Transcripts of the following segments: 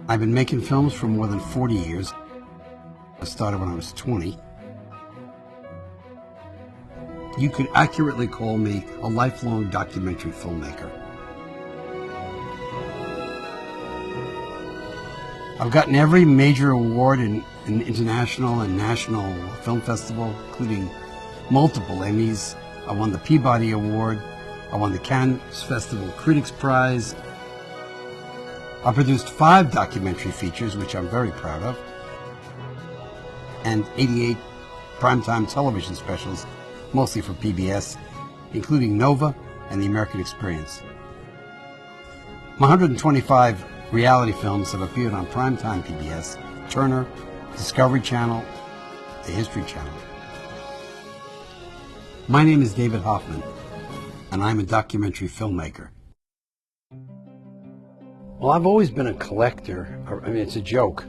I've been making films for more than 40 years. I started when I was 20. You could accurately call me a lifelong documentary filmmaker. I've gotten every major award in international and national film festival, including multiple Emmys. I won the Peabody Award. I won the Cannes Festival Critics Prize. I produced 5 documentary features, which I'm very proud of, and 88 primetime television specials, mostly for PBS, including Nova and The American Experience. My 125 reality films have appeared on primetime PBS, Turner, Discovery Channel, the History Channel. My name is David Hoffman, and I'm a documentary filmmaker. Well, I've always been a collector. I mean, it's a joke.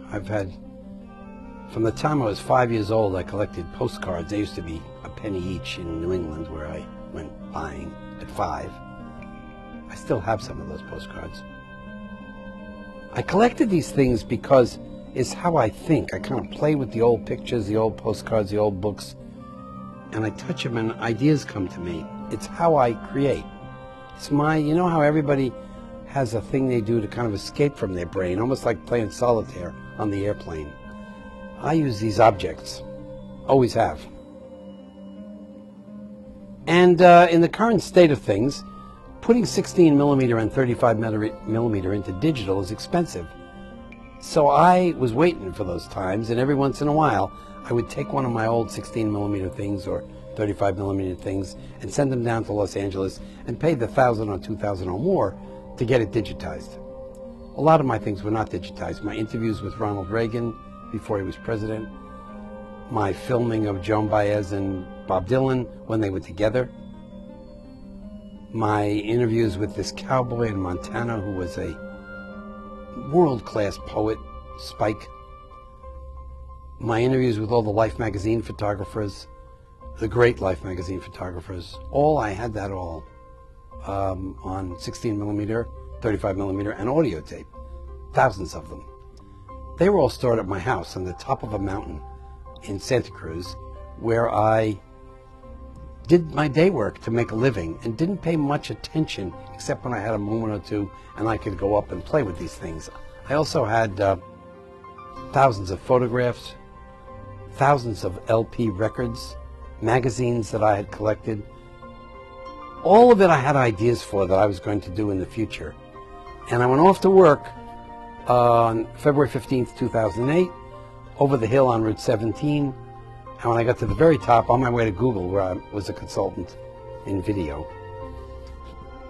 From the time I was 5 years old, I collected postcards. They used to be a penny each in New England, where I went buying at 5. I still have some of those postcards. I collected these things because it's how I think. I kind of play with the old pictures, the old postcards, the old books, and I touch them and ideas come to me. It's how I create. It's you know how everybody has a thing they do to kind of escape from their brain, almost like playing solitaire on the airplane. I use these objects, always have. And in the current state of things, putting 16mm and 35mm into digital is expensive. So I was waiting for those times, and every once in a while, I would take one of my old 16mm things or 35mm things and send them down to Los Angeles and pay the $1,000 or $2,000 or more to get it digitized. A lot of my things were not digitized. My interviews with Ronald Reagan before he was president, my filming of Joan Baez and Bob Dylan when they were together, my interviews with this cowboy in Montana who was a world-class poet, Spike, my interviews with all the Life magazine photographers, the great Life magazine photographers, I had that all on 16mm, 35mm, and audio tape, thousands of them. They were all stored at my house on the top of a mountain in Santa Cruz, where I did my day work to make a living and didn't pay much attention except when I had a moment or two and I could go up and play with these things. I also had thousands of photographs, thousands of LP records, magazines that I had collected. All of it I had ideas for that I was going to do in the future. And I went off to work on February 15th, 2008, over the hill on Route 17. And when I got to the very top, on my way to Google, where I was a consultant in video,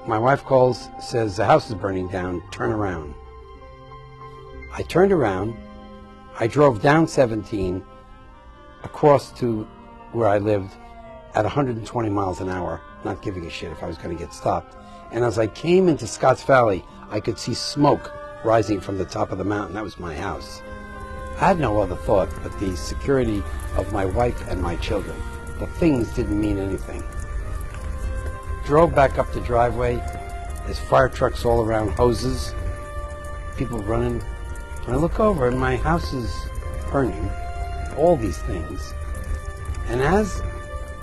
my wife calls, says, the house is burning down, turn around. I turned around, I drove down 17, across to where I lived at 120 miles an hour, not giving a shit if I was going to get stopped. And as I came into Scotts Valley, I could see smoke rising from the top of the mountain. That was my house. I had no other thought but the security of my wife and my children. The things didn't mean anything. Drove back up the driveway. There's fire trucks all around, hoses, people running. And I look over and my house is burning, all these things. And as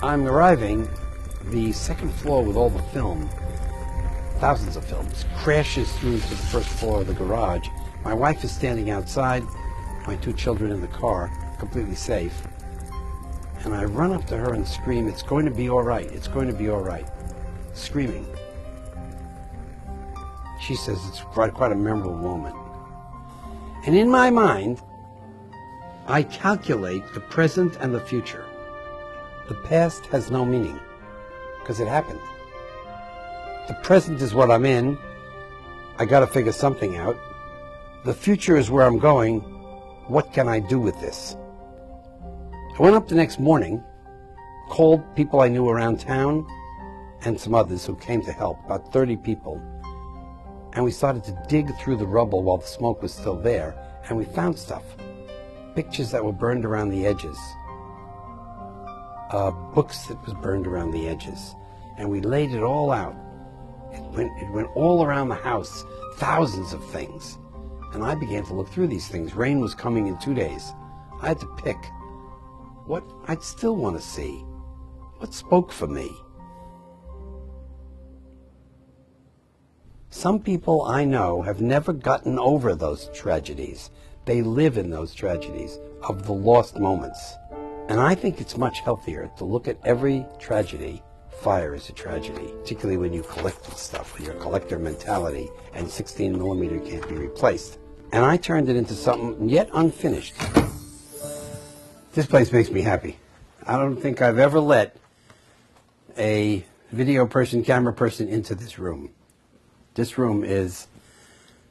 I'm arriving, the second floor with all the film, thousands of films, crashes through to the first floor of the garage. My wife is standing outside, my 2 children in the car, completely safe. And I run up to her and scream, it's going to be all right, it's going to be all right. Screaming. She says it's quite a memorable moment. And in my mind, I calculate the present and the future. The past has no meaning, because it happened. The present is what I'm in. I got to figure something out. The future is where I'm going. What can I do with this? I went up the next morning, called people I knew around town, and some others who came to help, about 30 people. And we started to dig through the rubble while the smoke was still there, and we found stuff. Pictures that were burned around the edges. Books that was burned around the edges. And we laid it all out. It went all around the house, thousands of things. And I began to look through these things. Rain was coming in 2 days. I had to pick what I'd still want to see, what spoke for me. Some people I know have never gotten over those tragedies. They live in those tragedies of the lost moments. And I think it's much healthier to look at every tragedy. Fire is a tragedy, particularly when you collect stuff, with your collector mentality, and 16 millimeter can't be replaced. And I turned it into something yet unfinished. This place makes me happy. I don't think I've ever let a video person, camera person into this room. This room is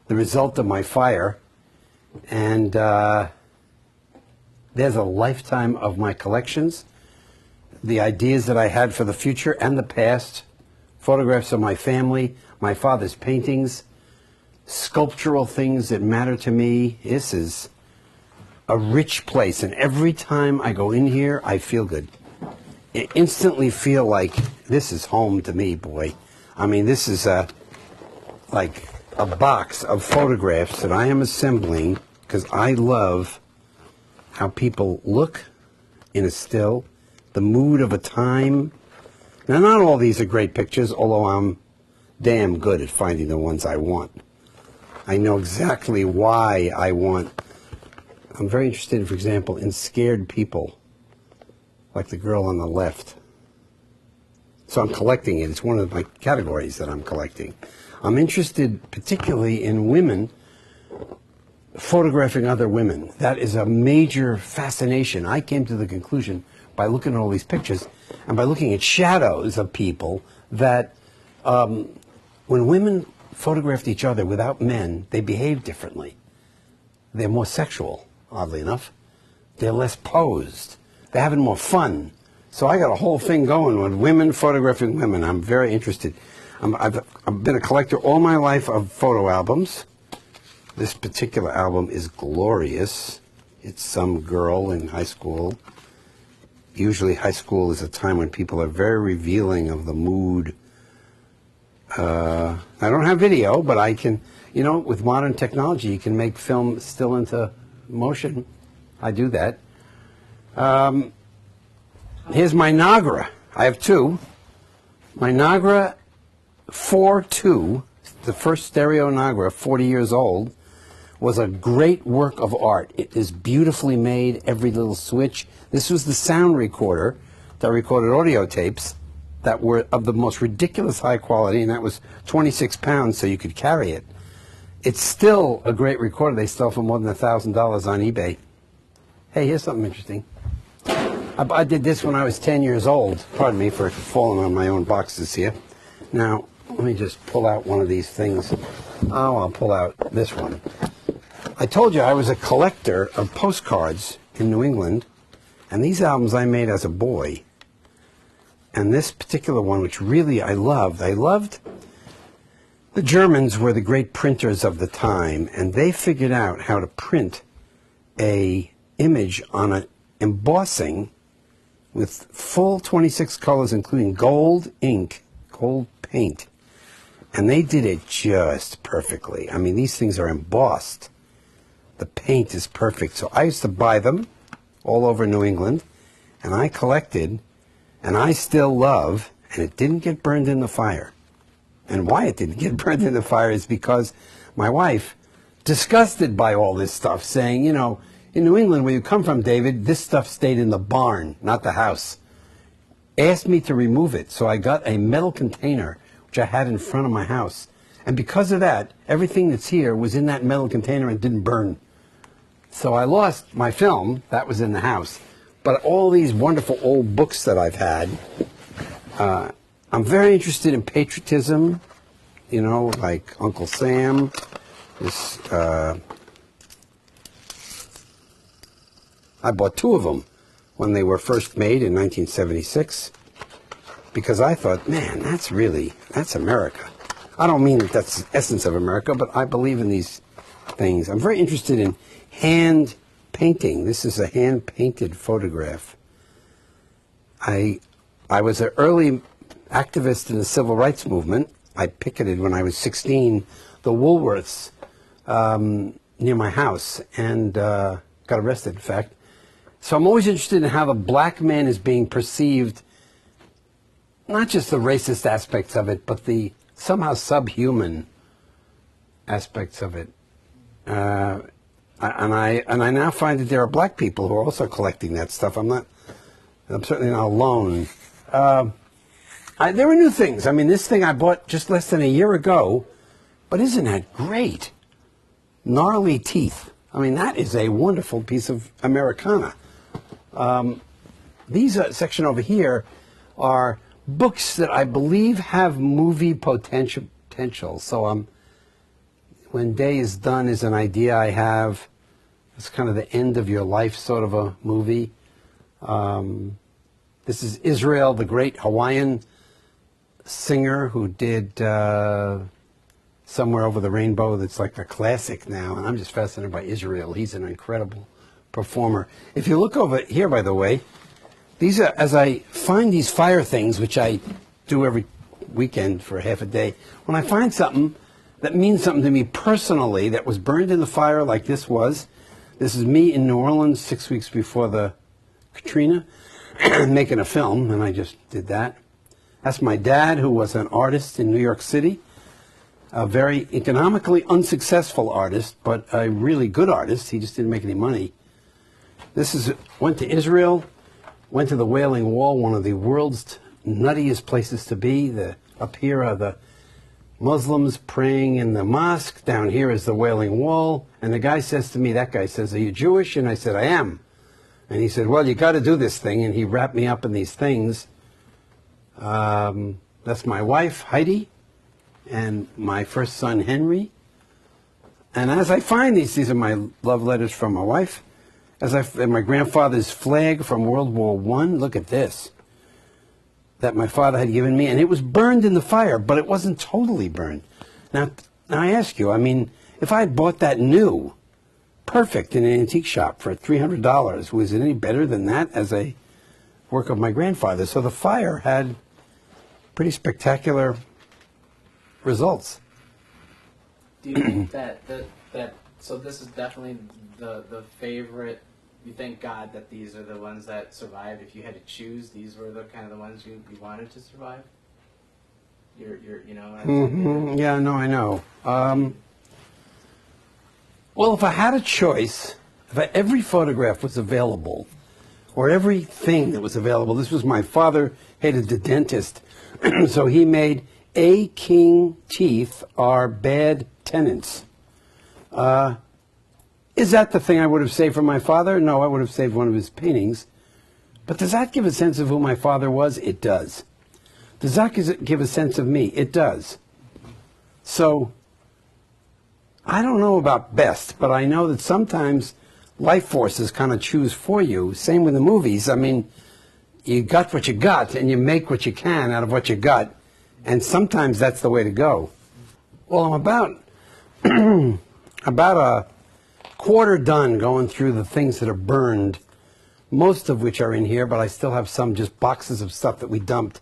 the result of my fire, and there's a lifetime of my collections, the ideas that I had for the future and the past, photographs of my family, my father's paintings, sculptural things that matter to me. This is a rich place, and every time I go in here, I feel good. I instantly feel like this is home to me, boy. I mean, this is like a box of photographs that I am assembling because I love how people look in a still, the mood of a time. Now, not all these are great pictures, although I'm damn good at finding the ones I want. I know exactly why I want. I'm very interested, for example, in scared people, like the girl on the left. So I'm collecting it. It's one of my categories that I'm collecting. I'm interested particularly in women photographing other women. That is a major fascination. I came to the conclusion by looking at all these pictures and by looking at shadows of people that when women photographed each other without men, they behave differently. They're more sexual, oddly enough. They're less posed. They're having more fun. So I got a whole thing going with women photographing women. I'm very interested. I've been a collector all my life of photo albums. This particular album is glorious. It's some girl in high school. Usually high school is a time when people are very revealing of the mood. I don't have video, but I can, you know, with modern technology, you can make film still into motion. I do that. Here's my Nagra. I have two. My Nagra 4.2, the first stereo Nagra, 40 years old, was a great work of art. It is beautifully made, every little switch. This was the sound recorder that recorded audio tapes that were of the most ridiculous high quality, and that was 26 pounds, so you could carry it. It's still a great recorder. They sell for more than $1,000 on eBay. Hey, here's something interesting. I did this when I was 10 years old. Pardon me for falling on my own boxes here. Now, let me just pull out one of these things. Oh, I'll pull out this one. I told you I was a collector of postcards in New England, and these albums I made as a boy. And this particular one, which really I loved the Germans were the great printers of the time, and they figured out how to print a image on an embossing with full 26 colors, including gold ink, gold paint. And they did it just perfectly. I mean, these things are embossed. The paint is perfect. So I used to buy them all over New England, and I collected, and I still love, and it didn't get burned in the fire. And why it didn't get burned in the fire is because my wife, disgusted by all this stuff, saying, you know, in New England, where you come from, David, this stuff stayed in the barn, not the house, asked me to remove it. So I got a metal container, which I had in front of my house. And because of that, everything that's here was in that metal container and didn't burn. So I lost my film, that was in the house. But all these wonderful old books that I've had, I'm very interested in patriotism, you know, like Uncle Sam. This, I bought two of them when they were first made in 1976 because I thought, man, that's America. I don't mean that that's the essence of America, but I believe in these things. I'm very interested in hand painting. This is a hand-painted photograph. I was an early activist in the civil rights movement. I picketed when I was 16 the Woolworths near my house and got arrested, in fact. So I'm always interested in how the black man is being perceived, not just the racist aspects of it, but the somehow subhuman aspects of it. And I now find that there are black people who are also collecting that stuff. I'm certainly not alone. There were new things. I mean, this thing I bought just less than a year ago, but isn't that great? Gnarly Teeth. I mean, that is a wonderful piece of Americana. These section over here are books that I believe have movie potential. So When Day is Done is an idea I have. It's kind of the end of your life sort of a movie. This is Israel, the great Hawaiian singer who did Somewhere Over the Rainbow. That's like a classic now, and I'm just fascinated by Israel. He's an incredible performer. If you look over here, by the way, these are, as I find these fire things, which I do every weekend for half a day, when I find something that means something to me personally that was burned in the fire like this was, this is me in New Orleans 6 weeks before the Katrina, making a film, and I just did that. That's my dad, who was an artist in New York City, a very economically unsuccessful artist, but a really good artist. He just didn't make any money. Went to Israel, went to the Wailing Wall, one of the world's nuttiest places to be. Up here are the Muslims praying in the mosque. Down here is the Wailing Wall. And the guy says to me, that guy says, "Are you Jewish?" And I said, "I am." And he said, "Well, you got to do this thing." And he wrapped me up in these things. That's my wife, Heidi, and my first son, Henry. And as I find these are my love letters from my wife. And my grandfather's flag from World War I. Look at this. That my father had given me. And it was burned in the fire, but it wasn't totally burned. Now I ask you, I mean, if I had bought that new, perfect, in an antique shop for $300, was it any better than that as a work of my grandfather? So the fire had pretty spectacular results. Do you think that so this is definitely the favorite? You thank God that these are the ones that survived. If you had to choose, these were the kind of the ones you wanted to survive. Yeah, no, I know. Well, if I had a choice, every photograph was available, or everything that was available. This was my father hated the dentist, so he made A king teeth are bad tenants. Is that the thing I would have saved from my father? No, I would have saved one of his paintings. But does that give a sense of who my father was? It does. Does that give a sense of me? It does. So, I don't know about best, but I know that sometimes life forces kind of choose for you. Same with the movies. I mean, you got what you got, and you make what you can out of what you got. And sometimes that's the way to go. Well, I'm about a quarter done going through the things that are burned, most of which are in here, but I still have some just boxes of stuff that we dumped.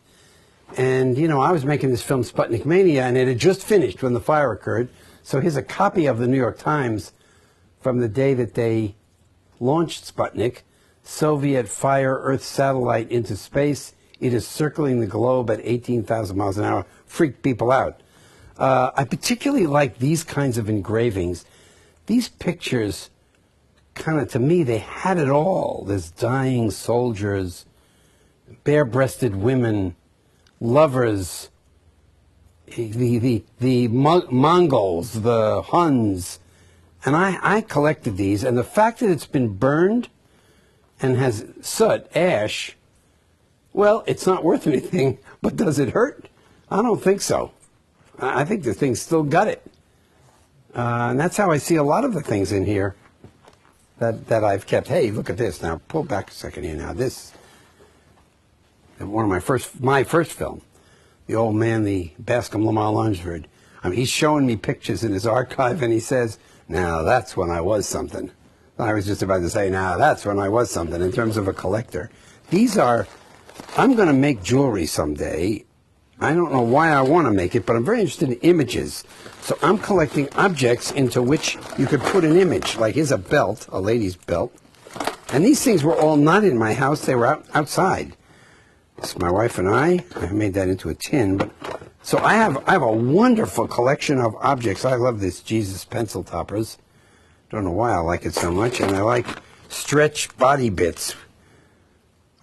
And, you know, I was making this film Sputnik Mania, and it had just finished when the fire occurred. So here's a copy of the New York Times from the day that they launched Sputnik. Soviet fire Earth satellite into space. It is circling the globe at 18,000 miles an hour. Freaked people out. I particularly like these kinds of engravings. These pictures, kind of, to me, they had it all. There's dying soldiers, bare-breasted women, lovers, the Mongols, the Huns. And I collected these. And the fact that it's been burned and has soot, ash, well, it's not worth anything, but does it hurt? I don't think so. I think the thing still got it. And that's how I see a lot of the things in here that I've kept. Hey, look at this. Now, pull back a second here. Now, this, one of my first film, the old man, the Bascom Lamar Lunsford. I mean, he's showing me pictures in his archive, and he says, "Now, that's when I was something." I was just about to say, "Now, that's when I was something," in terms of a collector. These are, I'm going to make jewelry someday I don't know why I want to make it, but I'm very interested in images. So I'm collecting objects into which you could put an image. Like here's a belt, a lady's belt. And these things were all not in my house. They were outside. It's my wife and I made that into a tin. But so I have a wonderful collection of objects. I love this Jesus pencil toppers. Don't know why I like it so much. And I like stretch body bits.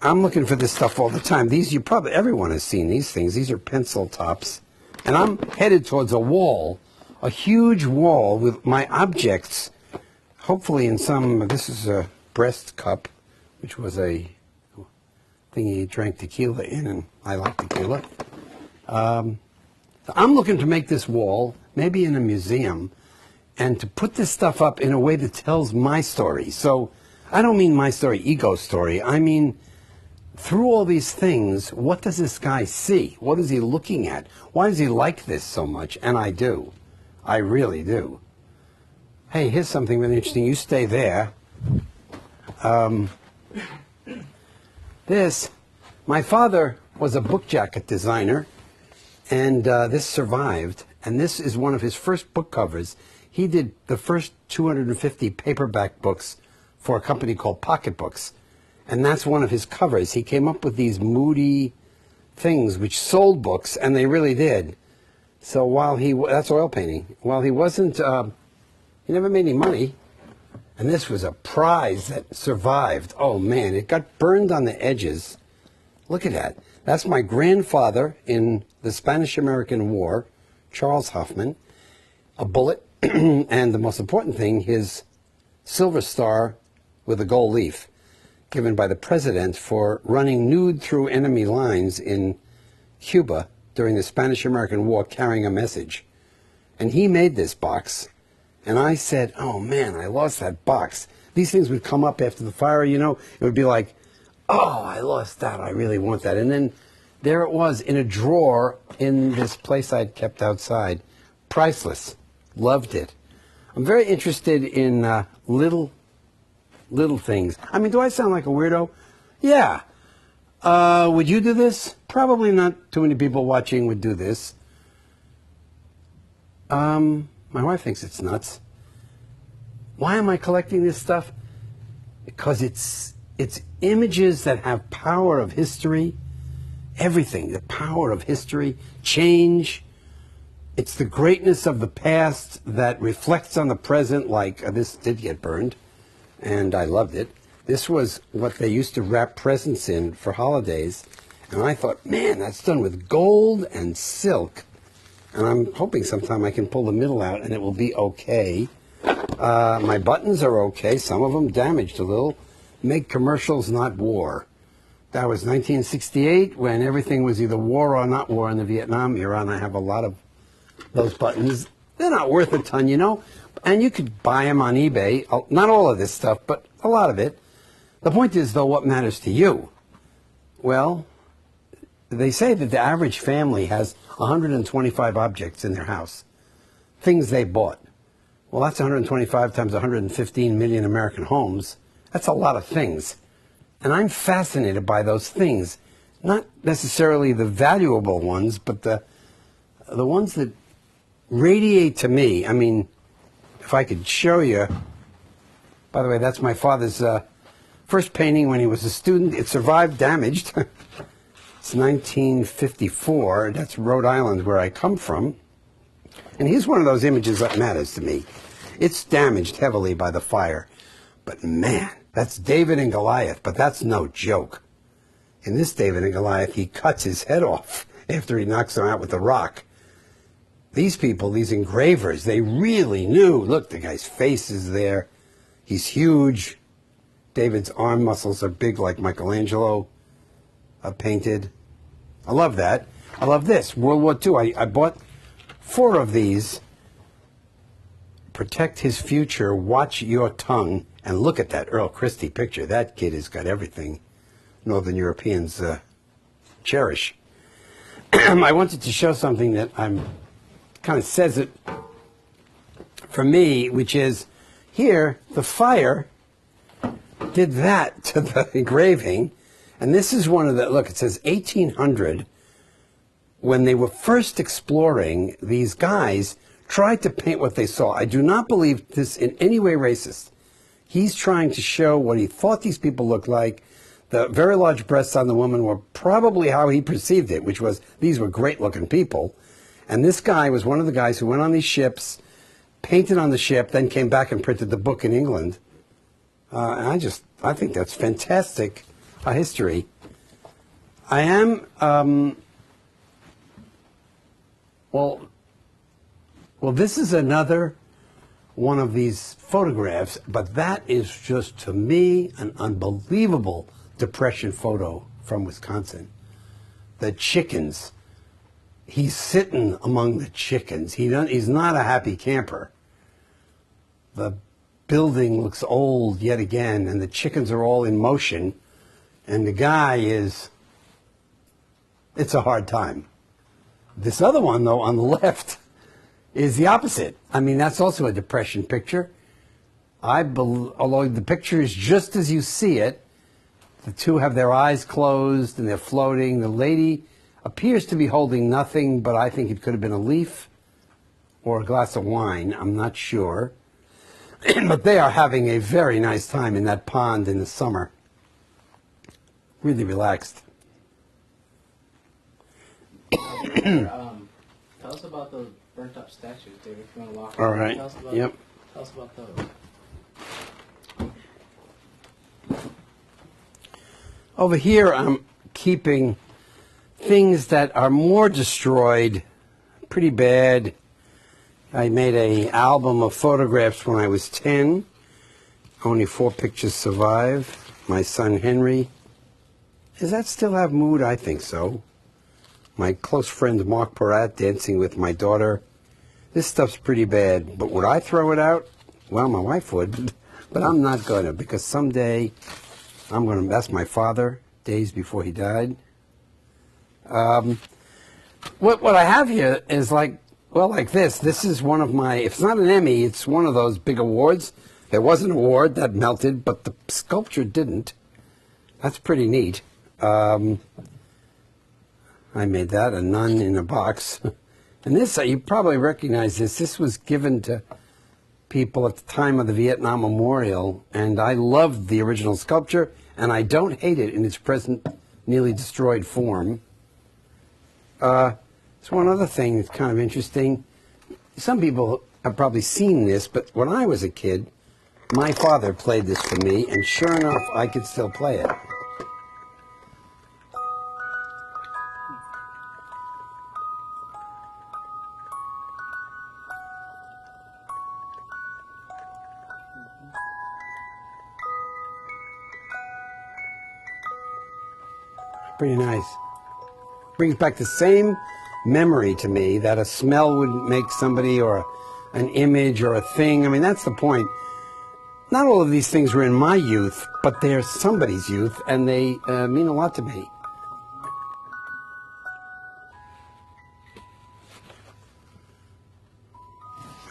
I'm looking for this stuff all the time. These, everyone has seen these things. These are pencil tops. And I'm headed towards a wall, a huge wall with my objects, hopefully in some, this is a breast cup, which was a thing he drank tequila in, and I like tequila. I'm looking to make this wall, maybe in a museum, and to put this stuff up in a way that tells my story. So I don't mean my story, ego story. I mean, through all these things, what does this guy see? What is he looking at? Why does he like this so much? And I do. I really do. Hey, here's something really interesting. You stay there. My father was a book jacket designer, and this survived. And this is one of his first book covers. He did the first 250 paperback books for a company called Pocket Books. And that's one of his covers. He came up with these moody things which sold books, and they really did. So that's oil painting. While he wasn't, he never made any money. And this was a prize that survived. Oh man, it got burned on the edges. Look at that. That's my grandfather in the Spanish-American War, Charles Hoffman. A bullet, and the most important thing, his silver star with a gold leaf, given by the president for running nude through enemy lines in Cuba during the Spanish-American War, carrying a message. And he made this box, and I said, oh man, I lost that box. These things would come up after the fire, you know. It would be like, oh, I lost that, I really want that. And then there it was in a drawer in this place I'd kept outside. Priceless. Loved it. I'm very interested in little things. I mean, do I sound like a weirdo? Yeah. Would you do this? Probably not too many people watching would do this. My wife thinks it's nuts. Why am I collecting this stuff? Because it's images that have power of history. Everything, the power of history, change. It's the greatness of the past that reflects on the present, like this did get burned. And I loved it. This was what they used to wrap presents in for holidays. And I thought, man, that's done with gold and silk. And I'm hoping sometime I can pull the middle out and it will be okay. My buttons are okay. Some of them damaged a little. Make commercials, not war. That was 1968 when everything was either war or not war in the Vietnam era. And I have a lot of those buttons. They're not worth a ton, you know. And you could buy them on eBay. Not all of this stuff, but a lot of it. The point is, though, what matters to you? Well, they say that the average family has 125 objects in their house. Things they bought. Well, that's 125 times 115 million American homes. That's a lot of things. And I'm fascinated by those things. Not necessarily the valuable ones, but the ones that radiate to me. I mean, if I could show you. By the way, that's my father's first painting when he was a student. It survived damaged. It's 1954. That's Rhode Island, where I come from. And here's one of those images that matters to me. It's damaged heavily by the fire. But man, that's David and Goliath. But that's no joke. In this David and Goliath, he cuts his head off after he knocks him out with a rock. These people, these engravers, they really knew. Look, the guy's face is there. He's huge. David's arm muscles are big like Michelangelo painted. I love that. I love this. World War II. I bought 4 of these. Protect his future. Watch your tongue. And look at that Earl Christie picture. That kid has got everything Northern Europeans cherish. I wanted to show something that kind of says it for me, which is here, the fire did that to the engraving. And this is one of the, look, it says 1800. when they were first exploring, these guys tried to paint what they saw. I do not believe this in any way racist. He's trying to show what he thought these people looked like. The very large breasts on the woman were probably how he perceived it, which was these were great-looking people. And this guy was one of the guys who went on these ships, painted on the ship, then came back and printed the book in England. And I think that's fantastic history. I am, well, this is another one of these photographs, but that is just, to me, an unbelievable Depression photo from Wisconsin. The chickens. He's sitting among the chickens. He's not a happy camper. The building looks old yet again, and the chickens are all in motion, and the guy is, it's a hard time. This other one, though, on the left, is the opposite. I mean, that's also a Depression picture. Although the picture is just as you see it, the two have their eyes closed and they're floating. The lady appears to be holding nothing, but I think it could have been a leaf or a glass of wine. I'm not sure. But they are having a very nice time in that pond in the summer. Really relaxed. Tell us about the burnt up statues, David, if you want to walk. All right. Tell us about, Yep. Tell us about those. Over here, I'm keeping things that are more destroyed, pretty bad. I made an album of photographs when I was 10. Only 4 pictures survive. My son Henry. Does that still have mood? I think so. My close friend Mark Peratt dancing with my daughter. This stuff's pretty bad, but would I throw it out? Well, my wife would, but I'm not going to, because someday I'm going to, that's my father, days before he died. What I have here is like this. This is one of my, if it's not an Emmy, it's one of those big awards. There was an award that melted, but the sculpture didn't. That's pretty neat. I made that, a nun in a box. And this, you probably recognize this. This was given to people at the time of the Vietnam Memorial, and I loved the original sculpture, and I don't hate it in its present nearly destroyed form. There's one other thing that's kind of interesting. Some people have probably seen this, but when I was a kid, my father played this for me, and sure enough, I could still play it. Pretty nice. Brings back the same memory to me that a smell would make somebody, or an image or a thing. I mean, that's the point. Not all of these things were in my youth, but they're somebody's youth, and they mean a lot to me.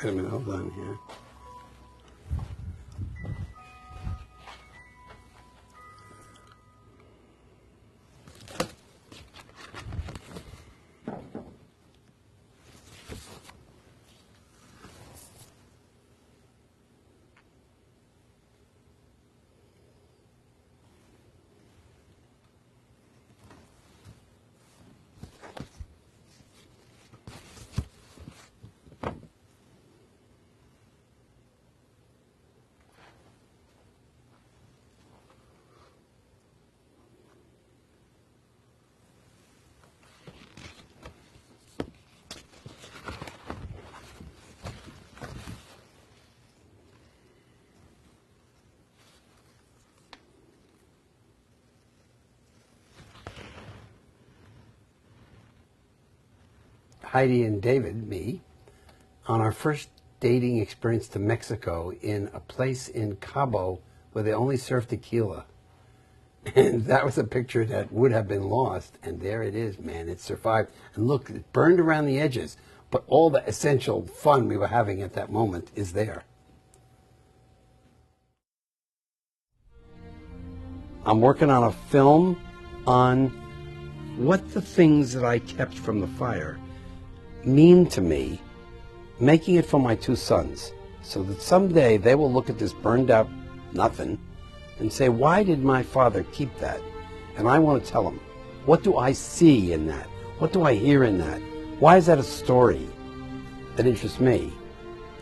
Wait a minute, hold on here. Heidi and David, me, on our first dating experience to Mexico in a place in Cabo where they only serve tequila. And that was a picture that would have been lost, and there it is, man, it survived. And look, it burned around the edges, but all the essential fun we were having at that moment is there. I'm working on a film on what the things that I kept from the fire mean to me, making it for my two sons, so that someday they will look at this burned out nothing and say, why did my father keep that? And I want to tell them, what do I see in that? What do I hear in that? Why is that a story that interests me?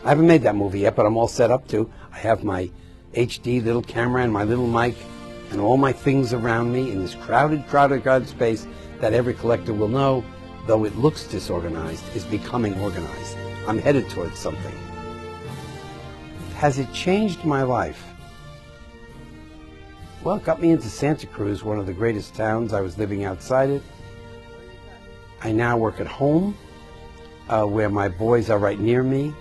I haven't made that movie yet, but I'm all set up to. I have my HD little camera and my little mic and all my things around me in this crowded space that every collector will know, though it looks disorganized, is becoming organized. I'm headed towards something. Has it changed my life? Well, it got me into Santa Cruz, one of the greatest towns. I was living outside it. I now work at home, where my boys are right near me.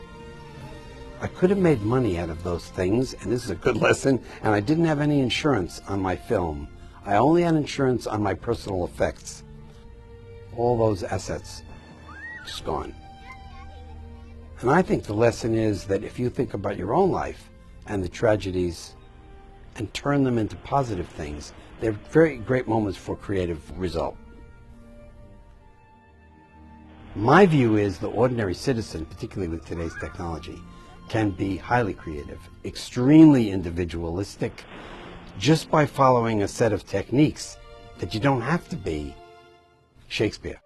I could have made money out of those things, and this is a good lesson, and I didn't have any insurance on my film. I only had insurance on my personal effects. All those assets just gone. And I think the lesson is that if you think about your own life and the tragedies and turn them into positive things, they're very great moments for creative result. My view is the ordinary citizen, particularly with today's technology, can be highly creative, extremely individualistic, just by following a set of techniques that you don't have to be Shakespeare.